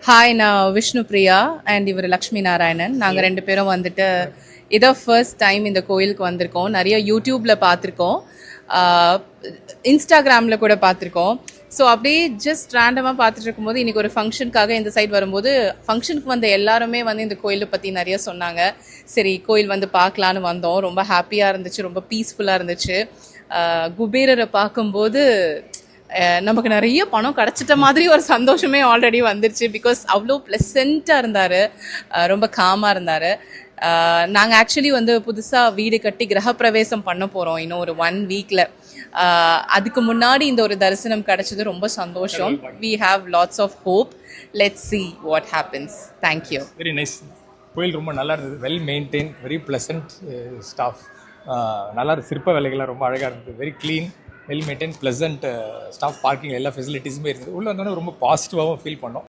Hi, நான் Vishnu Priya and இவர் லக்ஷ்மி நாராயணன். நாங்கள் ரெண்டு பேரும் வந்துட்டு இதோ ஃபர்ஸ்ட் டைம் இந்த கோயிலுக்கு வந்திருக்கோம். நிறைய யூடியூப்பில் பார்த்துருக்கோம், இன்ஸ்டாகிராமில் கூட பார்த்துருக்கோம். ஸோ அப்படியே ஜஸ்ட் ரேண்டமாக பார்த்துட்டு இருக்கும்போது இன்றைக்கி ஒரு ஃபங்க்ஷனுக்காக இந்த சைட் வரும்போது ஃபங்க்ஷனுக்கு வந்த எல்லாருமே வந்து இந்த கோயிலை பற்றி நிறைய சொன்னாங்க. சரி, கோயில் வந்து பார்க்கலான்னு வந்தோம். ரொம்ப ஹாப்பியாக இருந்துச்சு, ரொம்ப பீஸ்ஃபுல்லாக இருந்துச்சு. குபேரரை பார்க்கும்போது நமக்கு நிறைய பணம் கிடச்சிட்ட மாதிரி ஒரு சந்தோஷமே ஆல்ரெடி வந்துருச்சு. பிகாஸ் அவ்வளோ ப்ளசண்ட்டாக இருந்தார், ரொம்ப காமாக இருந்தார். நாங்கள் ஆக்சுவலி வந்து புதுசாக வீடு கட்டி கிரகப்பிரவேசம் பண்ண போகிறோம் இன்னும் ஒரு 1 வீக்கில். அதுக்கு முன்னாடி இந்த ஒரு தரிசனம் கிடச்சது ரொம்ப சந்தோஷம். We have lots of hope. Let's see what happens. Thank you. Very nice. கோயில் ரொம்ப நல்லா இருந்தது. Well maintain, very pleasant staff. நல்லா இருந்தது. சிற்ப வேலைகள்லாம் ரொம்ப அழகாக இருந்தது. Very clean, well maintain, pleasant staff. Parking எல்லா ஃபெசிலிட்டிஸுமே இருந்தது. உள்ளே வந்தோடனே ரொம்ப பாசிட்டிவாகவும் ஃபீல் பண்ணோம்.